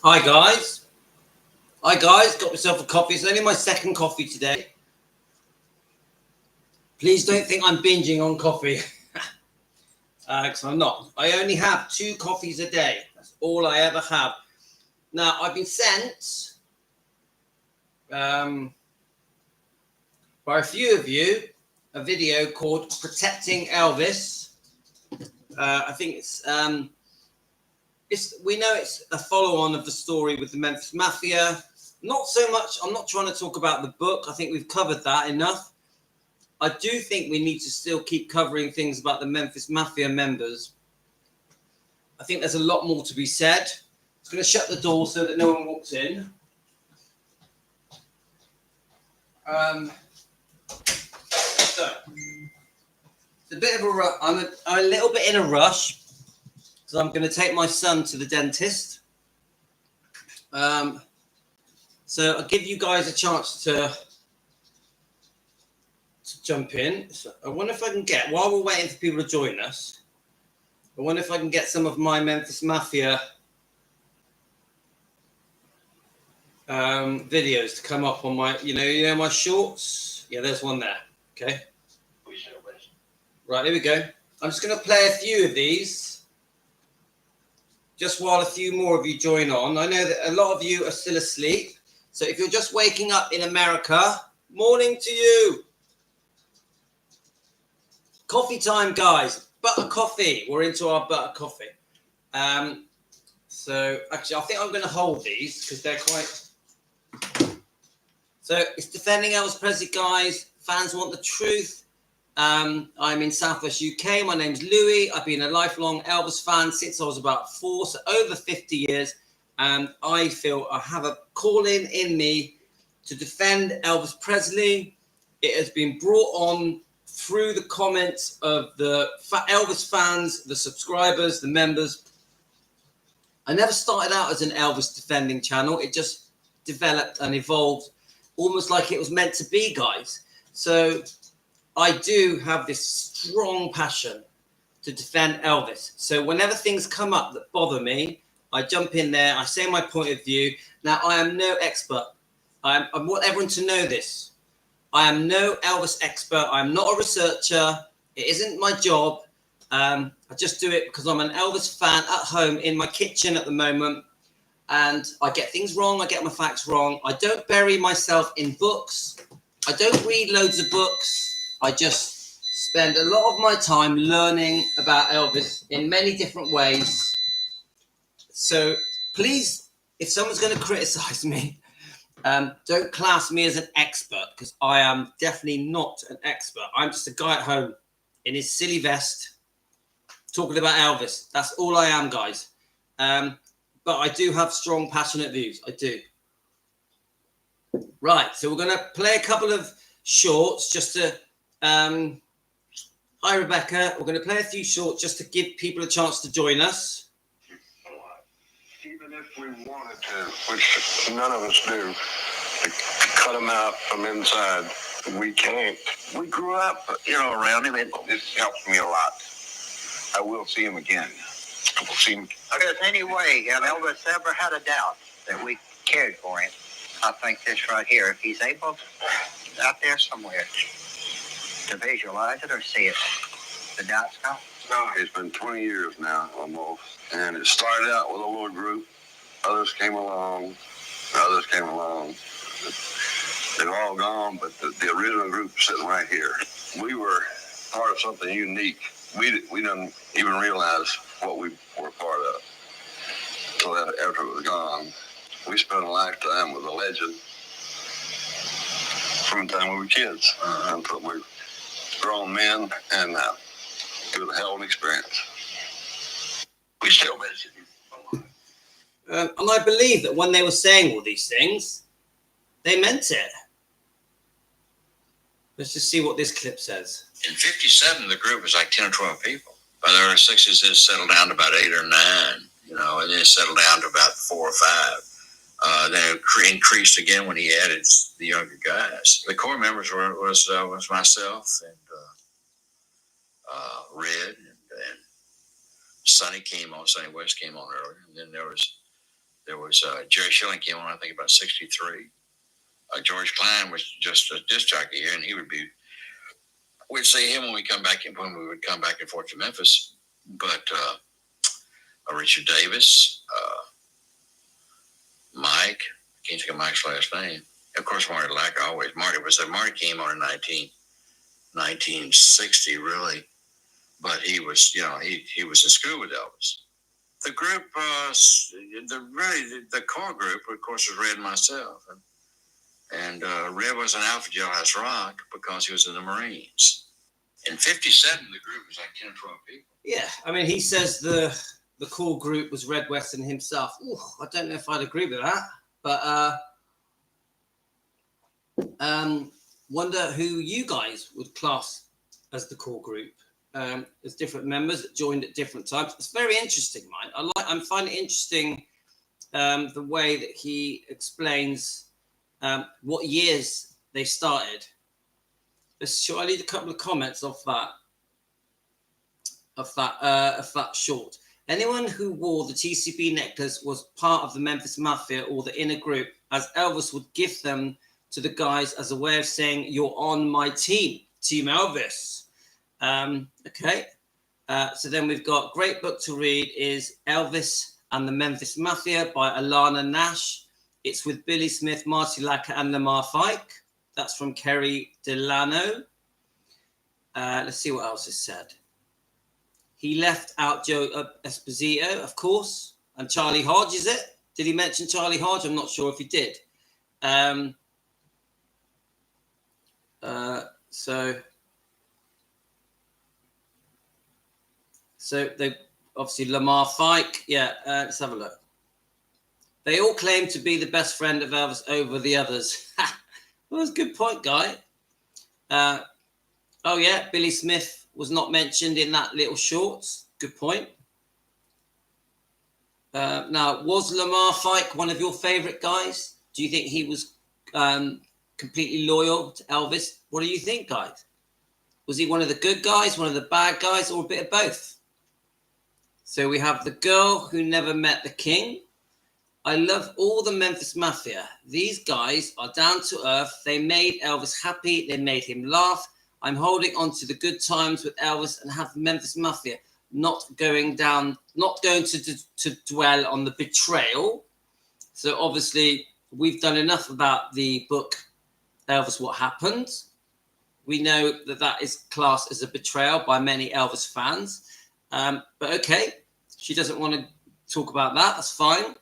Hi guys. Hi guys, got myself a coffee. It's only my second coffee today. Please don't think I'm binging on coffee. Because I'm not. I only have 2 coffees a day. That's all I ever have. Now, I've been sent by a few of you a video called Protecting Elvis. I think we know it's a follow-on of the story with the Memphis Mafia. Not so much, I'm not trying to talk about the book. I think we've covered that enough. I do think we need to still keep covering things about the Memphis Mafia members. I think there's a lot more to be said. I'm just going to shut the door so that no one walks in. So, it's a bit of a rush. I'm a little bit in a rush because I'm going to take my son to the dentist. So I'll give you guys a chance to jump in. So I wonder if I can get, while we're waiting for people to join us, I wonder if I can get some of my Memphis Mafia videos to come up on my, you know, my shorts. Yeah, there's one there. Okay. Right, here we go. I'm just going to play a few of these, just while a few more of you join on. I know that a lot of you are still asleep. So if you're just waking up in America, morning to you. Coffee time, guys. Butter coffee. We're into our butter coffee. So actually, I think I'm going to hold these because they're quite. So it's Defending Elvis Presley, guys. Fans want the truth. I'm in Southwest UK. My name's Louis. I've been a lifelong Elvis fan since I was about 4, so over 50 years. And I feel I have a calling in me to defend Elvis Presley. It has been brought on through the comments of the Elvis fans, the subscribers, the members. I never started out as an Elvis defending channel. It just developed and evolved almost like it was meant to be, guys. So I do have this strong passion to defend Elvis. So whenever things come up that bother me, I jump in there, I say my point of view. Now, I am no expert. I want everyone to know this. I am no Elvis expert. I'm not a researcher. It isn't my job. I just do it because I'm an Elvis fan at home in my kitchen at the moment. And I get things wrong. I get my facts wrong. I don't bury myself in books. I don't read loads of books. I just spend a lot of my time learning about Elvis in many different ways. So please, if someone's going to criticize me, don't class me as an expert, because I am definitely not an expert. I'm just a guy at home in his silly vest talking about Elvis. That's all I am, guys. But I do have strong, passionate views. I do. Right, so we're going to play a couple of shorts just to... hi, Rebecca. We're going to play a few shorts just to give people a chance to join us. Even if we wanted to, which none of us do, to cut them out from inside, we can't. We grew up, around him, and it helps me a lot. I will see him again. I will see him. If there's any way Elvis ever had a doubt that we cared for him, I think this right here, if he's able, out there somewhere, to visualize it or see it, the doubt's gone. No, it's been 20 years now, almost. And it started out with a little group. Others came along. Others came along. They've all gone, but the original group is sitting right here. We were part of something unique. We didn't even realize what we were part of until after it was gone. We spent a lifetime with a legend from the time we were kids until we were grown men, and it was a hell of an experience. We still miss him. And I believe that when they were saying all these things, they meant it. Let's just see what this clip says. In 57, the group was like 10 or 12 people. By the early 60s, it settled down to about 8 or 9, and then it settled down to about 4 or 5. Then it increased again when he added the younger guys. The core members was myself and Red, and Sonny West came on earlier. And then there was There was Jerry Schilling came on, I think, about 63. George Klein was just a disc jockey here, and we'd see him when we would come back and forth to Memphis. But Richard Davis, Mike, I can't think of Mike's last name. Of course, Marty Lacker always. Marty came on in 1960, really, but he was in school with Elvis. The group, the core group, of course, was Red and myself, and Red was an Alpha Jailhouse Rock because he was in the Marines. In '57, the group was like 10 or 12 people. Yeah, I mean, he says the core group was Red Western himself. Ooh, I don't know if I'd agree with that, but wonder who you guys would class as the core group. There's different members that joined at different times. It's very interesting, Mike. I'm finding it interesting the way that he explains what years they started. I need a couple of comments off that short. Anyone who wore the TCB necklace was part of the Memphis Mafia or the inner group, as Elvis would give them to the guys as a way of saying, "You're on my team, Team Elvis." Okay. So then we've got great book to read is Elvis and the Memphis Mafia by Alana Nash. It's with Billy Smith, Marty Lacker, and Lamar Fike. That's from Kerry Delano. Let's see what else is said. He left out Joe Esposito, of course, and Charlie Hodge, is it? Did he mention Charlie Hodge? I'm not sure if he did. So they obviously Lamar Fike. Yeah, let's have a look. They all claim to be the best friend of Elvis over the others. Well, that's a good point, Guy. Oh, yeah, Billy Smith was not mentioned in that little shorts. Good point. Now, was Lamar Fike one of your favorite guys? Do you think he was completely loyal to Elvis? What do you think, guys? Was he one of the good guys, one of the bad guys, or a bit of both? So we have the girl who never met the king. I love all the Memphis Mafia. These guys are down to earth. They made Elvis happy. They made him laugh. I'm holding on to the good times with Elvis and have the Memphis Mafia. Not going to dwell on the betrayal. So obviously we've done enough about the book Elvis, What Happened. We know that is classed as a betrayal by many Elvis fans. But okay, she doesn't want to talk about that. That's fine.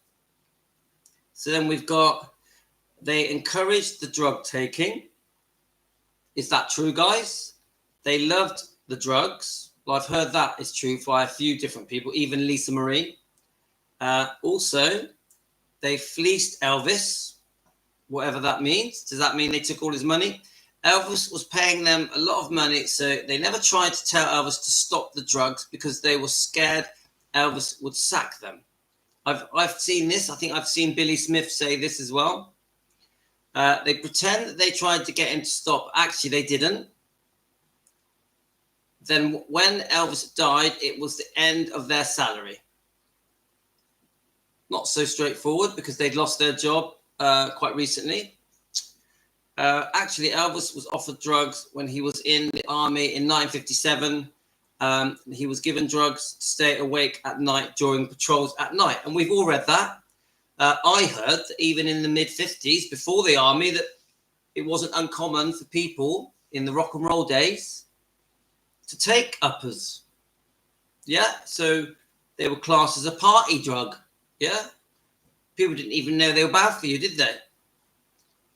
So then we've got, they encouraged the drug taking. Is that true, guys? They loved the drugs. Well, I've heard that is true by a few different people, even Lisa Marie. Also, they fleeced Elvis, whatever that means. Does that mean they took all his money? Elvis was paying them a lot of money, so they never tried to tell Elvis to stop the drugs because they were scared Elvis would sack them. I've seen this. I think I've seen Billy Smith say this as well. They pretend that they tried to get him to stop. Actually, they didn't. Then when Elvis died, it was the end of their salary. Not so straightforward because they'd lost their job quite recently. Actually, Elvis was offered drugs when he was in the army in 1957. He was given drugs to stay awake at night during patrols at night. And we've all read that. I heard that even in the mid-50s, before the army, that it wasn't uncommon for people in the rock and roll days to take uppers. Yeah, so they were classed as a party drug. Yeah, people didn't even know they were bad for you, did they?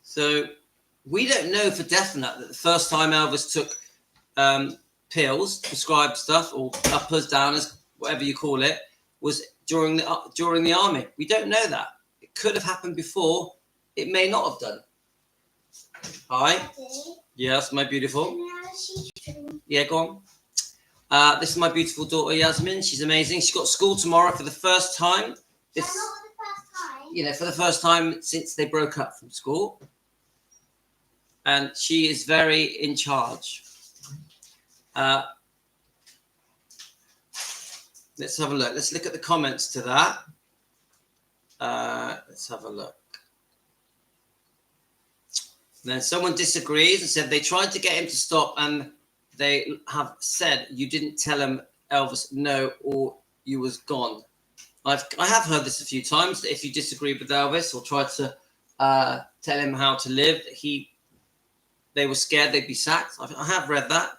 So we don't know for definite that the first time Elvis took pills, prescribed stuff, or uppers, downers, whatever you call it, was during the army. We don't know that. It could have happened before. It may not have done. Hi. Daddy. Yes, my beautiful. Yeah, go on. This is my beautiful daughter Yasmin. She's amazing. She's got school tomorrow for the first time. For the first time since they broke up from school. And she is very in charge. Let's have a look. Let's look at the comments to that. Let's have a look. And then someone disagrees and said they tried to get him to stop, and they have said you didn't tell him, Elvis, no, or you was gone. I have heard this a few times, that if you disagree with Elvis or tried to tell him how to live, they were scared they'd be sacked. I have read that.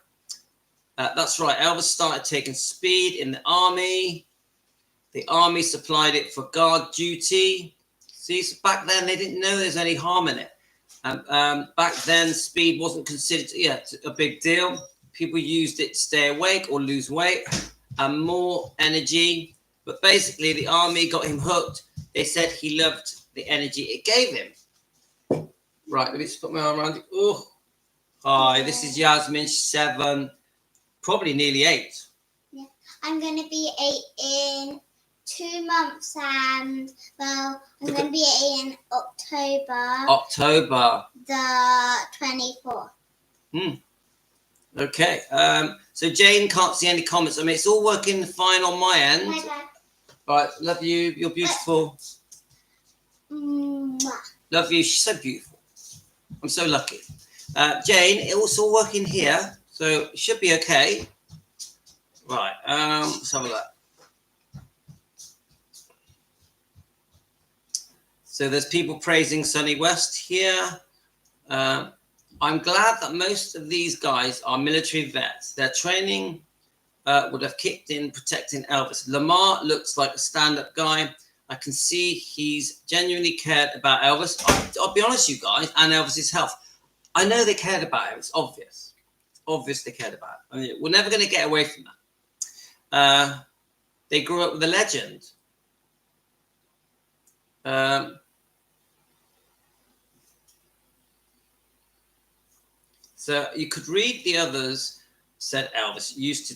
That's right. Elvis started taking speed in the army. The army supplied it for guard duty. See, so back then they didn't know there's any harm in it. Back then, speed wasn't considered a big deal. People used it to stay awake or lose weight and more energy. But basically, the army got him hooked. They said he loved the energy it gave him. Right, let me just put my arm around you. Oh, hi, this is Yasmin, 7, probably nearly 8. Yeah, I'm going to be 8 in 2 months, and I'm going to be 8 in October the 24th. Okay. So Jane can't see any comments. I mean, it's all working fine on my end. Bye, Dad. All right, love you. You're beautiful. Love you. She's so beautiful. I'm so lucky. Jane, it's all working here, so it should be okay. Right. Let's have a look. So there's people praising Sonny West here. I'm glad that most of these guys are military vets. Their training would have kicked in protecting Elvis. Lamar looks like a stand-up guy. I can see he's genuinely cared about Elvis. I'll be honest, you guys, and Elvis's health. I know they cared about him. It's obvious. It's obvious they cared about him. I mean, we're never going to get away from that. They grew up with a legend. So you could read the others. Said Elvis used to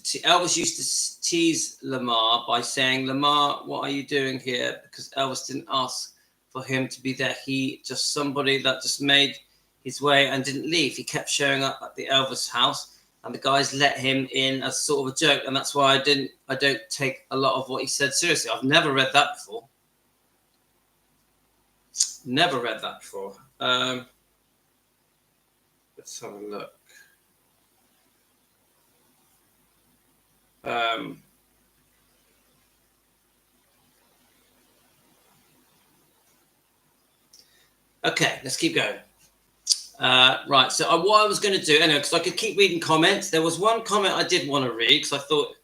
tease Lamar by saying, "Lamar, what are you doing here?" Because Elvis didn't ask for him to be there. He just somebody that just made his way and didn't leave. He kept showing up at the Elvis house, and the guys let him in as sort of a joke. And that's why I don't take a lot of what he said seriously. I've never read that before. Never read that before. Let's have a look. Okay, let's keep going. Right, so what I was going to do, anyway, because I could keep reading comments. There was one comment I did want to read because I thought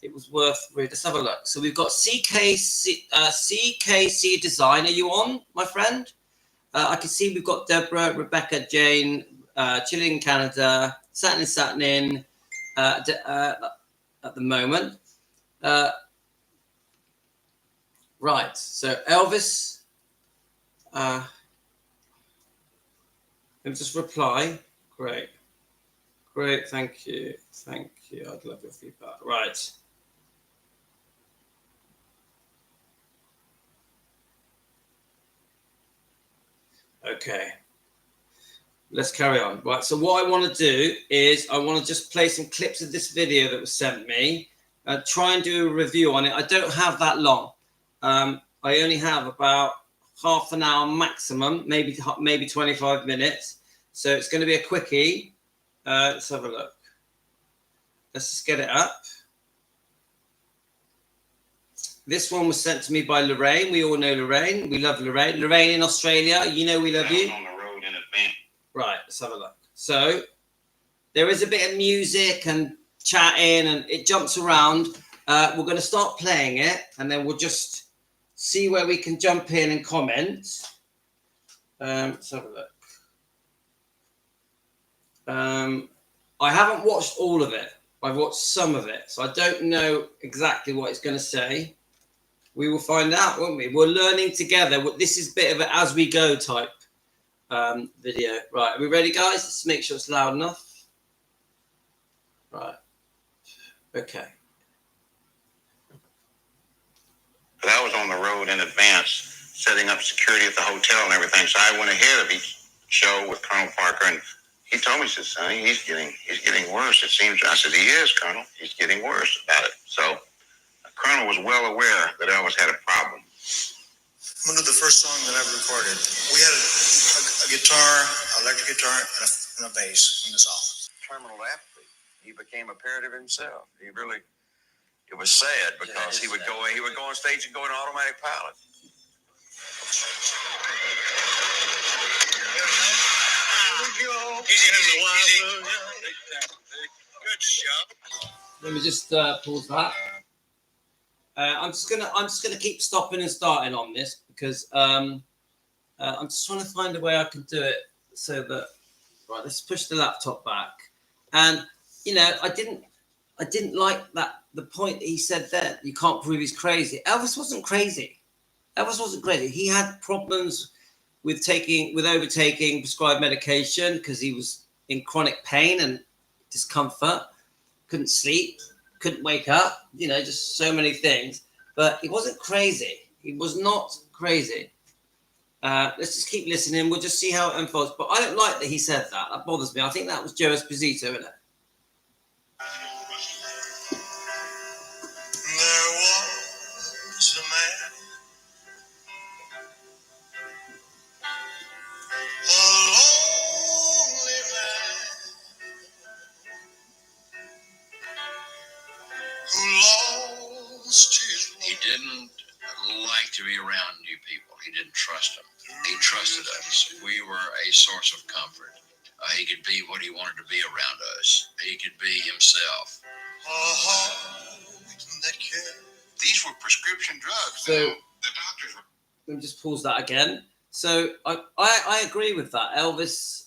it was worth reading. Let's have a look. So we've got CKC Design. Are you on, my friend? I can see we've got Deborah, Rebecca, Jane, chilling in Canada, satin in at the moment. Right, so Elvis, let me just reply. Great, thank you. I'd love your feedback. Right. Okay. Let's carry on. Right, so what I want to do is I want to just play some clips of this video that was sent me. Try and do a review on it. I don't have that long. I only have about half an hour maximum, maybe 25 minutes. So it's going to be a quickie. Let's have a look. Let's just get it up. This one was sent to me by Lorraine. We all know Lorraine. We love Lorraine. Lorraine in Australia, you know we love you. On the road in advance. Right, let's have a look. So there is a bit of music and chatting and it jumps around. We're going to start playing it and then we'll just see where we can jump in and comment. Let's have a look. I haven't watched all of it. I've watched some of it. So I don't know exactly what it's going to say. We will find out, won't we? We're learning together. This is a bit of an as we go type video. Right, are we ready, guys? Let's make sure it's loud enough. Right. Okay. But I was on the road in advance, setting up security at the hotel and everything. So I went ahead of each show with Colonel Parker, and he told me, he said, "Sonny, he's getting worse. It seems." I said, "He is, Colonel. He's getting worse about it." So the Colonel was well aware that Elvis had a problem. I'm gonna do the first song that I ever recorded. We had a guitar, electric guitar, and a bass in the song. Terminal apathy. He became a parrot of himself. He really, it was sad because he would go on stage and go in automatic pilot. Good shot. Let me just pause that. I'm just gonna keep stopping and starting on this because I'm just trying to find a way I can do it so that right. Let's push the laptop back, and you know I didn't like that the point that he said there. You can't prove he's crazy. Elvis wasn't crazy. Elvis wasn't crazy. He had problems with overtaking prescribed medication because he was in chronic pain and discomfort. Couldn't sleep. Couldn't wake up, you know, just so many things. But he wasn't crazy. He was not crazy. Let's just keep listening. We'll just see how it unfolds. But I don't like that he said that. That bothers me. I think that was Joe Esposito, isn't it? There was a man, a lonely man, who lost his He didn't like to be around new people. He didn't trust them. He trusted us. We were a source of comfort. He could be what he wanted to be around us. He could be himself. a heart that cared. These were prescription drugs. So The doctors were. let me just pause that again. So I agree with that. Elvis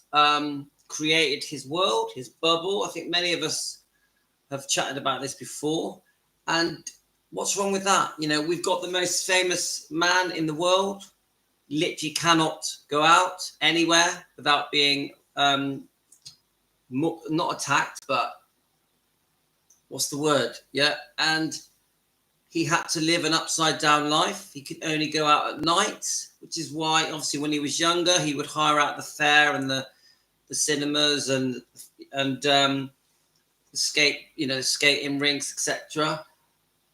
created his world, his bubble. I think many of us have chatted about this before. And what's wrong with that? You know, we've got the most famous man in the world, literally cannot go out anywhere without being not attacked, but what's the word? Yeah. And he had to live an upside down life. He could only go out at night, which is why obviously when he was younger, he would hire out the fair and the cinemas and skating rinks, etc.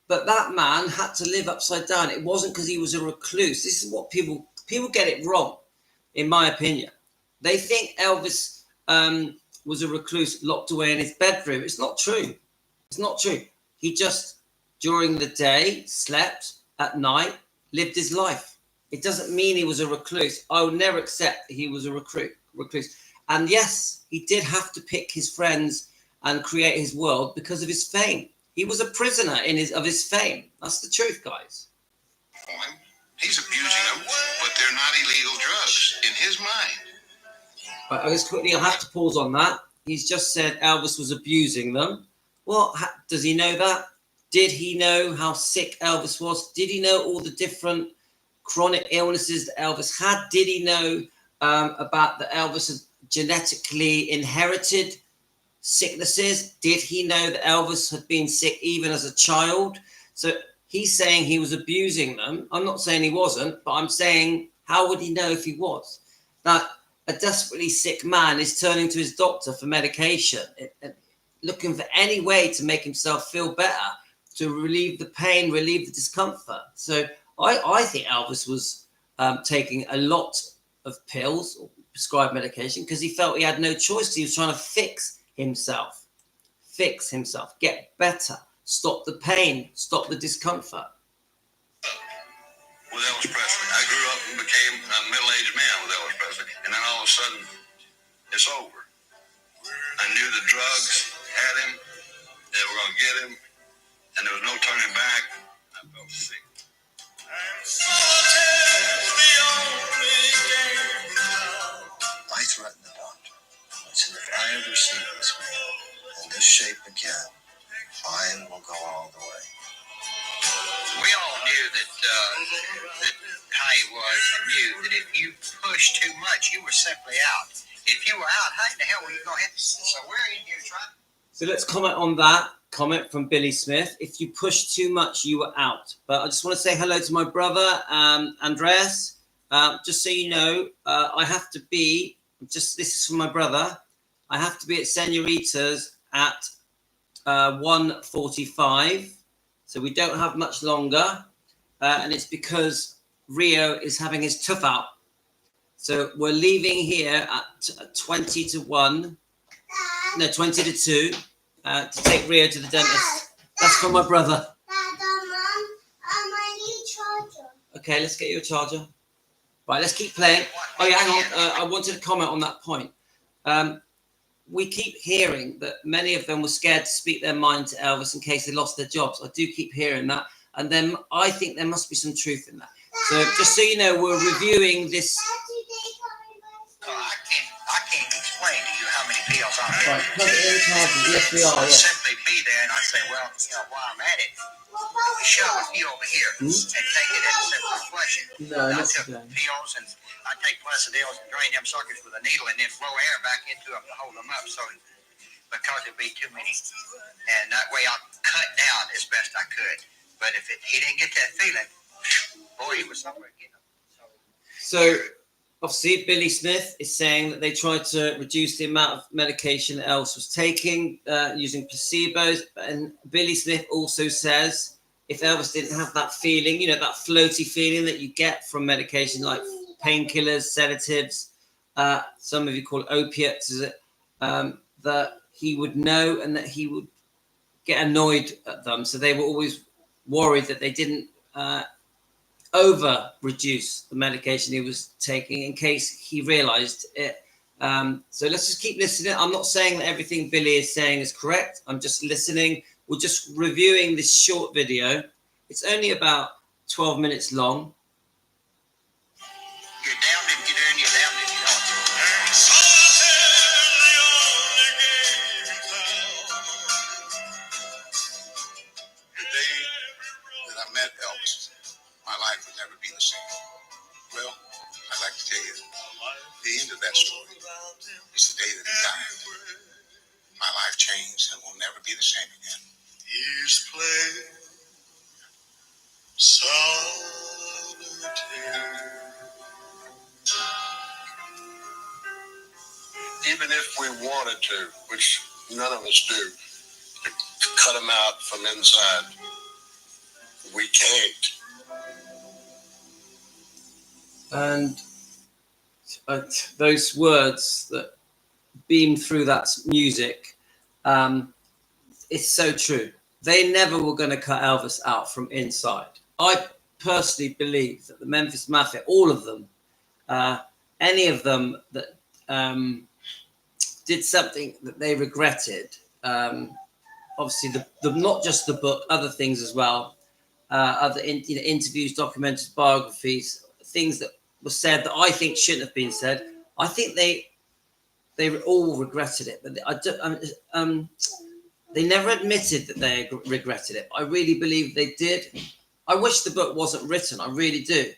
But that man had to live upside down. It wasn't because he was a recluse. This is what people get it wrong, in my opinion. They think Elvis was a recluse locked away in his bedroom. It's not true. It's not true. He just, during the day, slept, at night, lived his life. It doesn't mean he was a recluse. I would never accept that he was a recluse. And yes, he did have to pick his friends and create his world because of his fame. He was a prisoner of his fame. That's the truth, guys. He's abusing them, but they're not illegal drugs in his mind. But I just quickly, I have to pause on that. He's just said Elvis was abusing them. Well, does he know that? Did he know how sick Elvis was? Did he know all the different chronic illnesses that Elvis had? Did he know about that Elvis had genetically inherited sicknesses? Did he know that Elvis had been sick even as a child? So he's saying he was abusing them. I'm not saying he wasn't, but I'm saying how would he know if he was? Now, a desperately sick man is turning to his doctor for medication, looking for any way to make himself feel better, to relieve the pain, relieve the discomfort. So I think Elvis was taking a lot of pills or prescribed medication because he felt he had no choice. He was trying to fix himself, get better, stop the pain, stop the discomfort. With Elvis Presley, I grew up and became a middle-aged man with Elvis Presley, and then all of a sudden, it's over. I knew the drugs had him, they were going to get him, and there was no turning back. I felt sick. I threatened the doctor. I said, if I ever see this man in this shape again, I will go all the way. We all knew that how he was, and knew that if you pushed too much, you were simply out. If you were out, how in the hell were you going to hit? So we're in here trying. So let's comment on that comment from Billy Smith. If you push too much, you were out. But I just want to say hello to my brother, Andreas. Just so you know, I have to be, this is from my brother, I have to be at Senorita's at 1:45. So we don't have much longer. And it's because Rio is having his tooth out. So we're leaving here at 20 to 1. No, 20 to 2 to take Rio to the dentist. That's for my brother. I need charger. Okay, let's get you a charger. Right, let's keep playing. Oh yeah, hang on. I wanted to comment on that point. We keep hearing that many of them were scared to speak their mind to Elvis in case they lost their jobs. I do keep hearing that. And then I think there must be some truth in that. So just so you know, we're reviewing this. I can't explain to you how many pills I'm Right, plug it in, charger. Yes, we are. I'd Yes. simply be there and I'd say, well, while I'm at it, shove a few over here and take it and simply flush it. No, I not took today. pills and I take Placidils and drain them suckers with a needle and then blow air back into them to hold them up so because it'd be too many. And that way I'll cut down as best I could. But if he didn't get that feeling, boy, he was somewhere getting them. So obviously, Billy Smith is saying that they tried to reduce the amount of medication that Elvis was taking using placebos. And Billy Smith also says if Elvis didn't have that feeling, you know, that floaty feeling that you get from medication like painkillers, sedatives, some of you call it opiates, is it? That he would know and that he would get annoyed at them. So they were always worried that they didn't over reduce the medication he was taking in case he realized it. So let's just keep listening. I'm not saying that everything Billy is saying is correct. I'm just listening. We're just reviewing this short video. It's only about 12 minutes long. You're damned if you do and you're damned if you don't. The day that I met Elvis, my life would never be the same. Well, I'd like to tell you, the end of that story is the day that he died. My life changed and will never be the same again. He's playing solitaire. Even if we wanted to, which none of us do, to cut him out from inside, we can't. And those words that beam through that music, it's so true. They never were going to cut Elvis out from inside. I personally believe that the Memphis Mafia, all of them, any of them that did something that they regretted, obviously the not just the book, other things as well, other interviews, documentaries, biographies, things that were said that I think shouldn't have been said. I think they all regretted it, but they never admitted that they regretted it. I really believe they did. I wish the book wasn't written. I really do.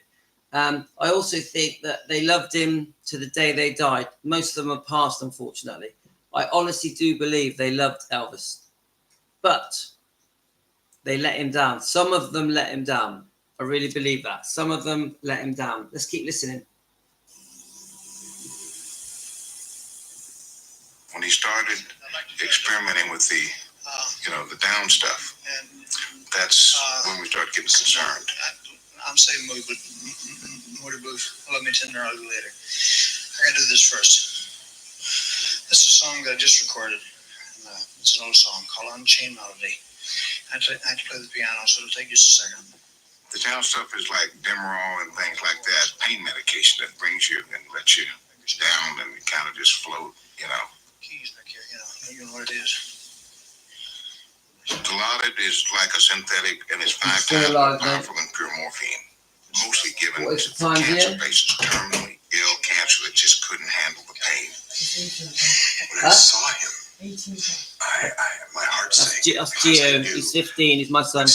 I also think that they loved him to the day they died. Most of them are passed, unfortunately. I honestly do believe they loved Elvis, but they let him down. Some of them let him down. I really believe that. Some of them let him down. Let's keep listening. When he started experimenting with the, the down stuff, that's when we started getting concerned. I'm saying move, but Morty Booth, let me tender I'll go later. I gotta do this first. This is a song that I just recorded. It's an old song called Unchained Melody. I had to play the piano, so it'll take just a second. The down stuff is like Demerol and things like that, pain medication that brings you and lets you down and kind of just float, Keys back here, you know what it is. Dilaudid is like a synthetic and it's 5 times more powerful than pure morphine. Mostly given to cancer patients, terminally ill cancer that just couldn't handle the pain. When I saw him, my heart sank. That's Gio. He's 15. He's my son.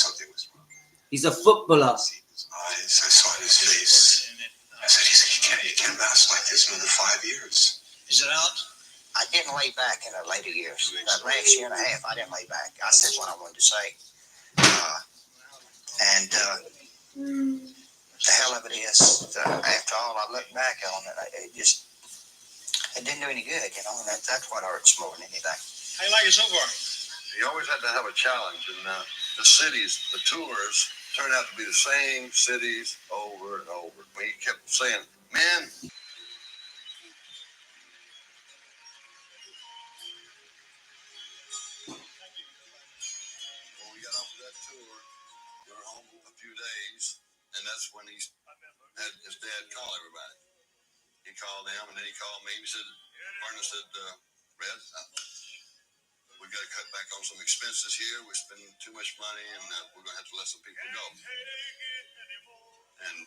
He's a footballer. I saw his face. I said, he can't last like this another 5 years. Is it out? I didn't lay back in the later years. That last year and a half, I didn't lay back. I said what I wanted to say. The hell of it is, after all, I look back on it, it didn't do any good, and that's what hurts more than anything. How you like it so far? You always had to have a challenge, and the cities, the tours, turned out to be the same cities over and over. When he kept saying, man. When we got off of that tour, we were home a few days, and that's when he had his dad call everybody. He called them, and then he called me. He said, Vernon said, Red, we got to cut back on some expenses here. We're spending too much money, and we're going to have to let some people go. And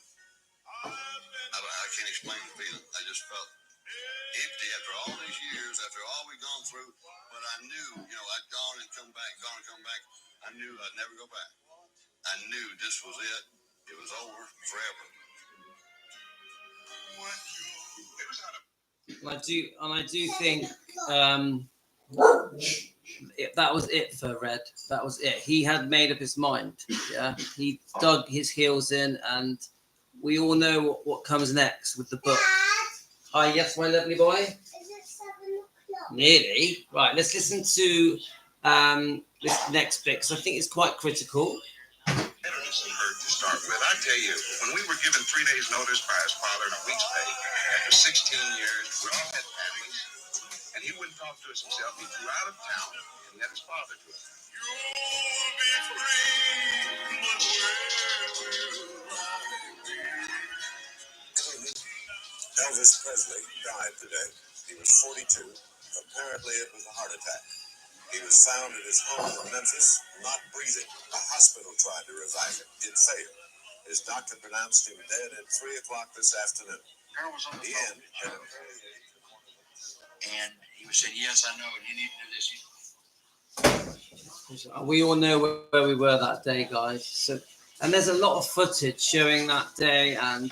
I can't explain the feeling. I just felt empty after all these years, after all we've gone through. But I knew, I'd gone and come back. I knew I'd never go back. I knew this was it. It was over forever. I do think that was it for Red. That was it. He had made up his mind. Yeah, he dug his heels in, and we all know what comes next with the book. Hi, yes, my lovely boy. Is it 7 o'clock? Nearly. Right, let's listen to this next bit, because I think it's quite critical. Hurt to start with. I tell you, when we were given 3 days' notice by his father and a week's pay, after 16 years, we all had families, and he wouldn't talk to us himself. He flew out of town and let his father do it. You'll be free, but Elvis Presley died today. He was 42. Apparently, it was a heart attack. He was found at his home in Memphis, not breathing. A hospital tried to revive him. It failed. His doctor pronounced him dead at 3 o'clock this afternoon. The end. And he was saying, yes, I know, you need to do this. We all know where we were that day, guys. So, and there's a lot of footage showing that day, and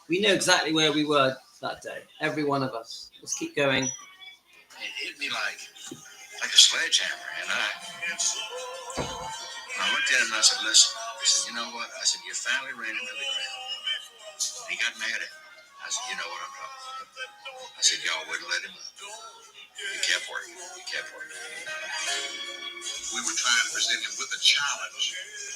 we know exactly where we were that day. Every one of us. Let's keep going. It hit me like a sledgehammer, and I looked at him and I said, listen, I said, you know what? I said, your family ran into the ground. He got mad at me. I said, you know what I'm talking about. I said, y'all wouldn't let him up. He kept working. We were trying to present him with a challenge,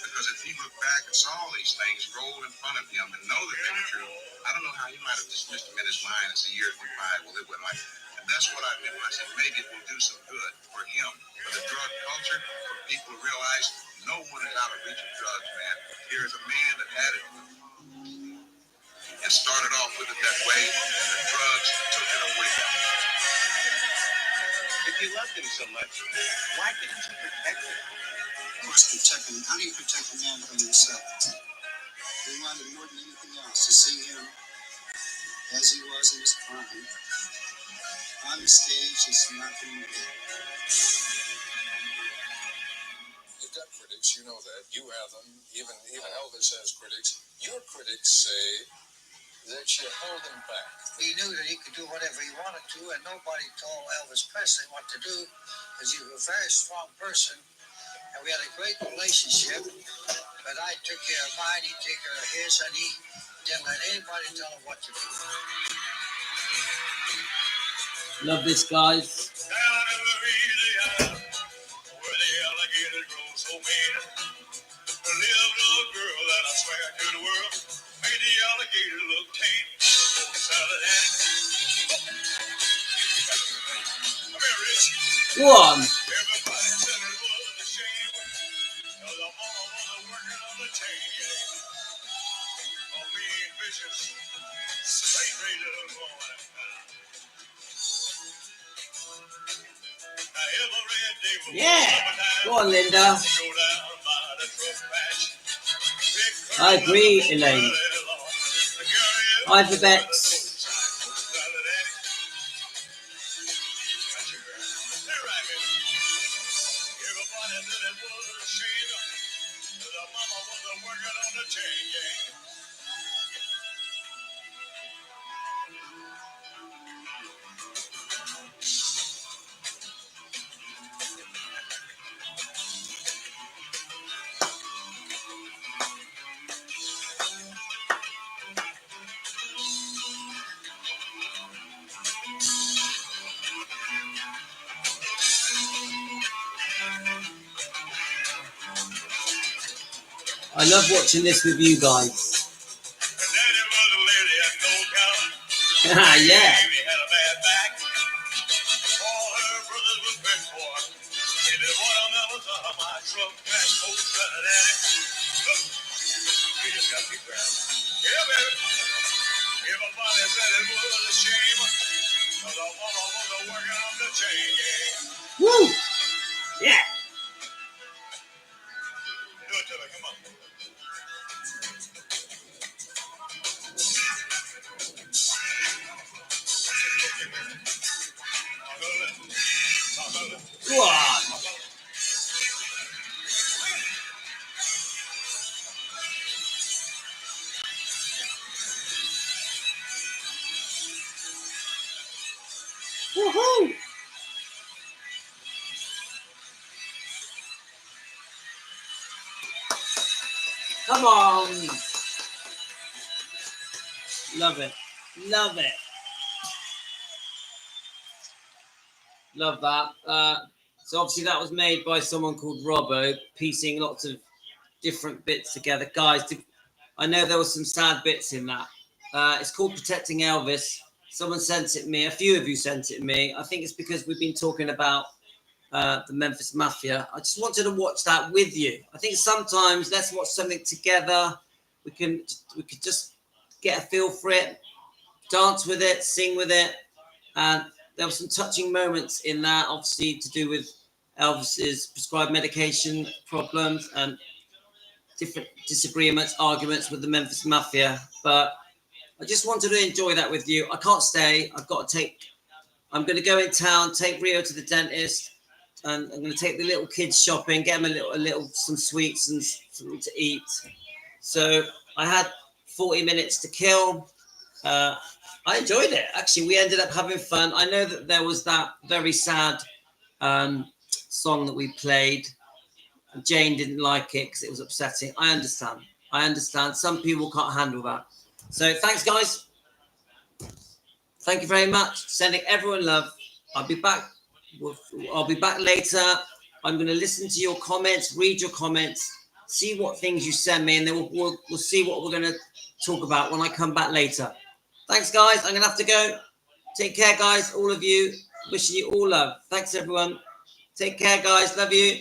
because if he looked back and saw all these things roll in front of him and know that they were true, I don't know how he might have dismissed them in his mind as the years went by. Well, it went like, and that's what I meant when I said maybe it will do some good for him, for the drug culture, for people to realize no one is out of reach of drugs, man. Here is a man that had it and started off with it that way, and the drugs took it away. If you loved him so much, why didn't you protect him? Of course, protect him. How do you protect a man from himself? We wanted more than anything else to see him as he was in his prime. On the stage, it's nothing new. You've got critics, you know that. You have them. Even Elvis has critics. Your critics say that you held him back. He knew that he could do whatever he wanted to, and nobody told Elvis Presley what to do, because he was a very strong person, and we had a great relationship. But I took care of mine, he took care of his, and he didn't let anybody tell him what to do. Love this, guys. Down in Louisiana, where the alligators grow so mean, there lived a girl that I swear to the world made the alligator look tame. Oh, Sally Ann. Come here, Rich. Go on. Everybody said it was a shame, 'cause the mama was working on the chain gang. A mean, vicious, straight razor woman. Now every day before Yeah. summertime, Go on, Linda. go down by the truck patch. I agree, Elaine. Ivy Bex. I love watching this with you guys. Daddy was Yeah. Baby had a bad back. All her brothers were big for. She did watermelons out of my truck. That folks better than it. Look, we just got to be proud. Yeah, baby. Everybody said it was a shame. Cause our mama was working on the chain gang. Woo. Yeah. Do it to me, come on. Go on. Woohoo. Come on. Love it. Love it. Love that. So obviously that was made by someone called Robbo, piecing lots of different bits together. Guys, I know there were some sad bits in that. It's called Protecting Elvis. Someone sent it me. A few of you sent it me. I think it's because we've been talking about the Memphis Mafia. I just wanted to watch that with you. I think sometimes let's watch something together. We could just get a feel for it, dance with it, sing with it, and there were some touching moments in that, obviously to do with Elvis's prescribed medication problems and different disagreements, arguments with the Memphis Mafia. But I just wanted to enjoy that with you. I can't stay. I'm going to go in town, take Rio to the dentist, and I'm going to take the little kids shopping, get them some sweets and something to eat. So I had 40 minutes to kill. I enjoyed it. Actually, we ended up having fun. I know that there was that very sad song that we played. Jane didn't like it because it was upsetting. I understand. Some people can't handle that. So thanks, guys. Thank you very much. Sending everyone love. I'll be back. I'll be back later. I'm going to listen to your comments, read your comments, see what things you send me, and then we'll see what we're going to talk about when I come back later. Thanks, guys. I'm going to have to go. Take care, guys. All of you. Wishing you all love. Thanks, everyone. Take care, guys. Love you.